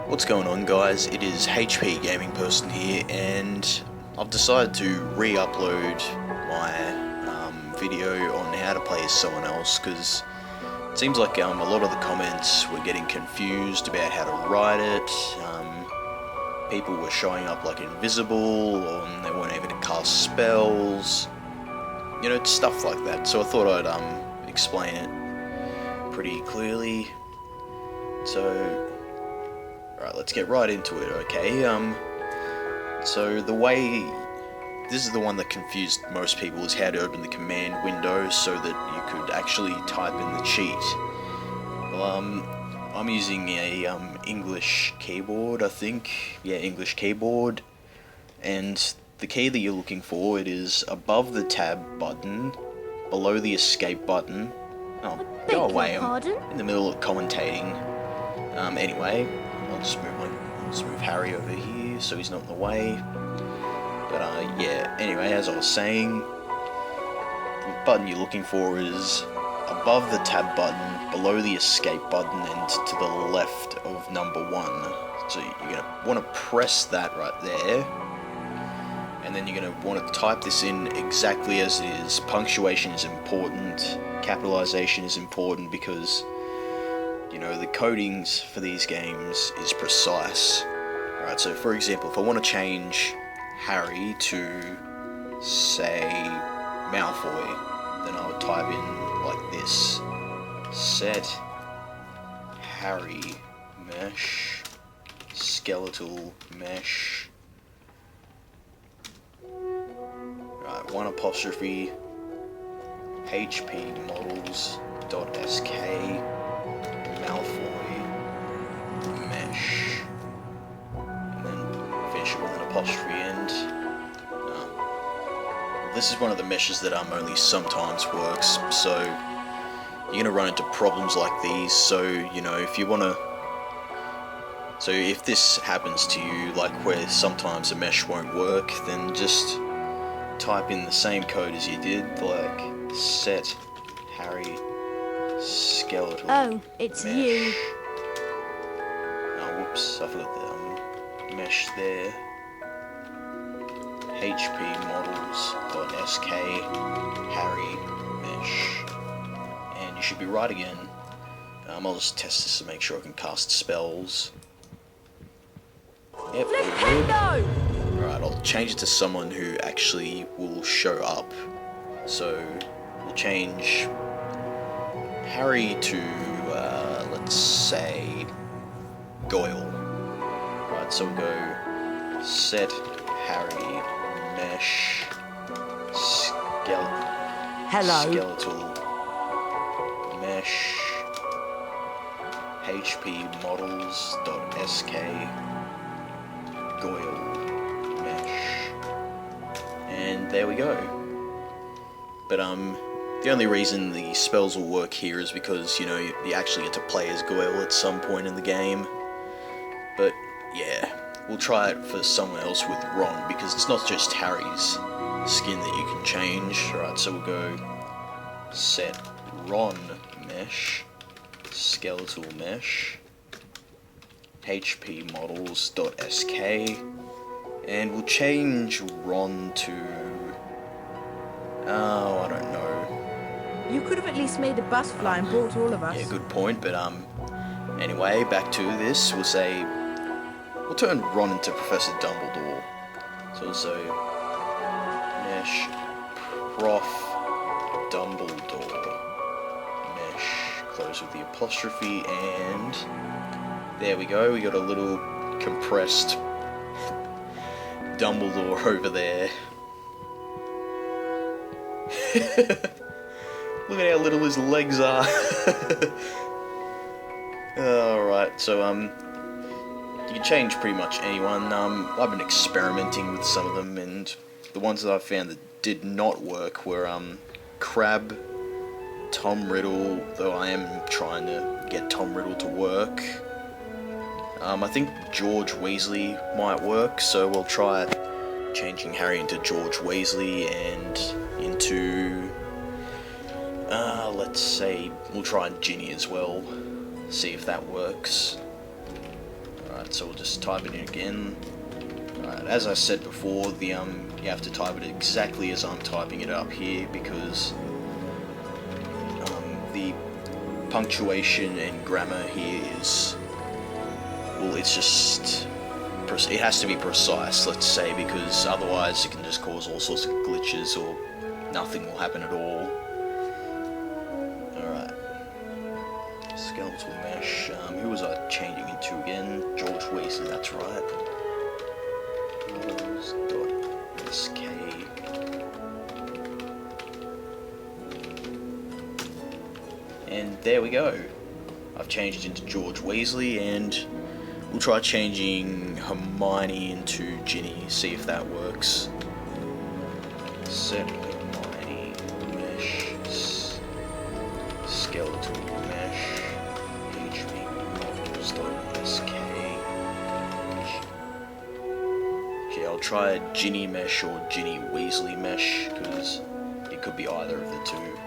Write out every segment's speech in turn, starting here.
What's going on, guys? It is HPgamingPERSON here, and I've decided to re-upload my video on how to play as someone else, because it seems like a lot of the comments were getting confused about how to write it. People were showing up like invisible, or they weren't able to cast spells, you know, stuff like that. So I thought I'd explain it pretty clearly. So alright, let's get right into it, okay? So the way, this is the one that confused most people, is how to open the command window so that you could actually type in the cheat. Well, I'm using a English keyboard, I think. Yeah, English keyboard. And the key that you're looking for, it is above the tab button, below the escape button. Oh, go away, I'm in the middle of commentating. Anyway, I'll just move Harry over here so he's not in the way. But yeah, anyway, as I was saying, the button you're looking for is above the tab button, below the escape button, and to the left of number 1. So you're going to want to press that right there, and then you're going to want to type this in exactly as it is. Punctuation is important, capitalization is important, because you know, the codings for these games is precise. Alright, so for example, if I want to change Harry to, say, Malfoy, then I would type in like this: set Harry mesh, skeletal mesh, right, 1 apostrophe, HP models.sk, Malfoy mesh, and then finish it with an apostrophe end. This is one of the meshes that only sometimes works, so you're gonna run into problems like these. So you know, if you wanna, so if this happens to you, like where sometimes a mesh won't work, then just type in the same code as you did, like set Harry skeletal. Oh, it's mesh. you. Oh, whoops, I forgot the mesh there. HP models.sk Harry mesh. And you should be right again. I'll just test this to make sure I can cast spells. Yep, good. Alright, I'll change it to someone who actually will show up. So, we'll change Harry to, let's say, Goyle. Right, so we'll go set Harry mesh skeletal mesh HP models.sk Goyle mesh, and there we go. But the only reason the spells will work here is because, you know, you actually get to play as Goyle at some point in the game. But yeah, we'll try it for someone else with Ron, because it's not just Harry's skin that you can change. Alright, so we'll go set Ron mesh, skeletal mesh, HP models.sk, and we'll change Ron to, oh, I don't know. You could have at least made a bus fly and brought all of us. Yeah, good point, but anyway, back to this. We'll say, we'll turn Ron into Professor Dumbledore. So mesh Prof Dumbledore mesh, close with the apostrophe, and there we go. We got a little compressed Dumbledore over there. Look at how little his legs are. Alright, so you can change pretty much anyone. I've been experimenting with some of them, and the ones that I found that did not work were Crab, Tom Riddle, though I am trying to get Tom Riddle to work. I think George Weasley might work, so we'll try changing Harry into George Weasley and into, let's say, we'll try Ginny as well, see if that works. Alright, so we'll just type it in again. Alright, as I said before, you have to type it exactly as I'm typing it up here, because the punctuation and grammar here is, well, it's just, it has to be precise, let's say, because otherwise it can just cause all sorts of glitches or nothing will happen at all. Alright. Skeletal mesh. Who was I changing into again? George Weasley, that's right. .sk. And there we go. I've changed it into George Weasley, and we'll try changing Hermione into Ginny, see if that works. Set Hermione mesh, skeletal mesh, HPgamingPERSON.sk. Okay, I'll try Ginny mesh or Ginny Weasley mesh, because it could be either of the two.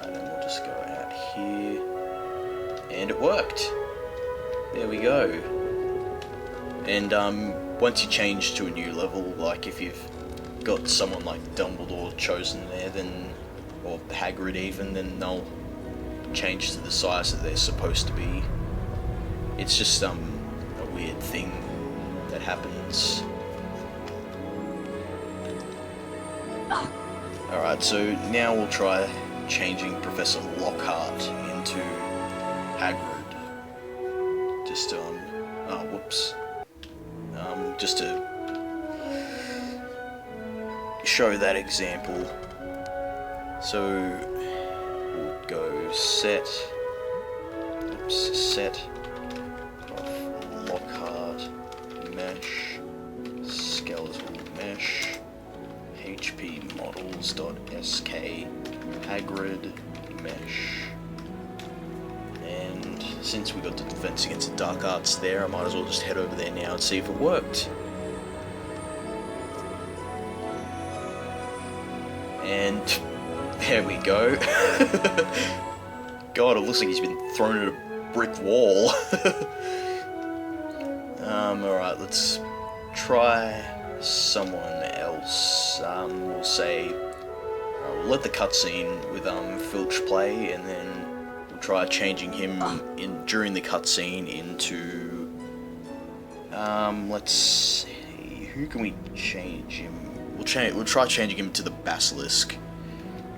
And then we'll just go out here, and it worked. There we go. And once you change to a new level, like if you've got someone like Dumbledore chosen there, then, or Hagrid even, then they'll change to the size that they're supposed to be. It's just a weird thing that happens. Alright, so now we'll try changing Professor Lockhart into Hagrid. Just to, just to show that example. So we'll go set of Lockhart mesh, skeletal mesh, HPmodels.sk, Hagrid mesh. And since we got the Defense Against the Dark Arts there, I might as well just head over there now and see if it worked. And there we go. God, it looks like he's been thrown at a brick wall. Alright, let's try someone else. We'll say, we'll let the cutscene with Filch play, and then we'll try changing him during the cutscene into, let's see, who can we change him? We'll try changing him to the Basilisk.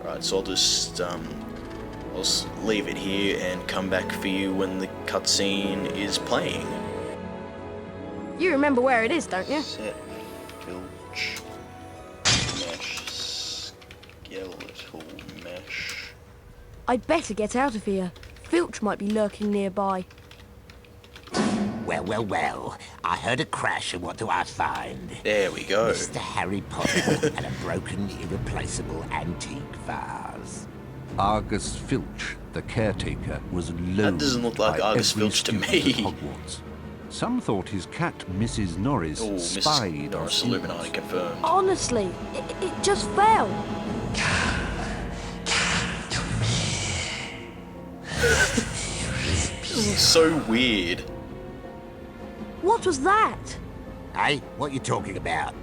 Alright, so I'll just leave it here and come back for you when the cutscene is playing. You remember where it is, don't you? Set Filch mesh, skeletal mesh. I'd better get out of here. Filch might be lurking nearby. Well, well, well. I heard a crash, and what do I find? There we go. Mr. Harry Potter and a broken, irreplaceable antique vase. Argus Filch, the caretaker, was loathed That doesn't look like by Argus every Filch to student me. at Hogwarts. Some thought his cat, Mrs. Norris, Oh, spied Mrs. Norris on Illuminati students. confirmed. Honestly, it just fell. This is so weird. What was that? Hey, what you talking about?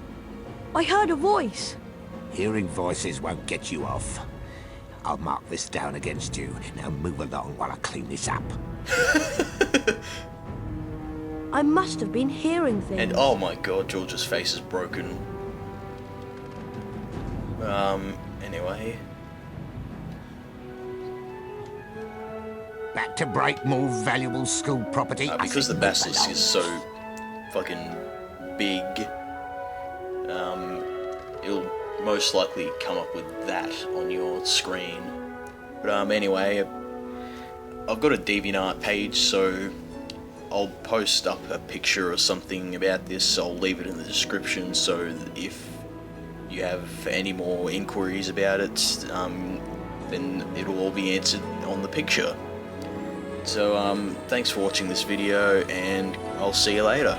I heard a voice. Hearing voices won't get you off. I'll mark this down against you. Now move along while I clean this up. I must have been hearing things. And oh my god, George's face is broken. Anyway. Back to break more valuable school property. I Because the think Basilisk move is so fucking big, it'll most likely come up with that on your screen. But anyway, I've got a DeviantArt page, so I'll post up a picture or something about this. I'll leave it in the description, so that if you have any more inquiries about it, then it'll all be answered on the picture. So thanks for watching this video, and I'll see you later.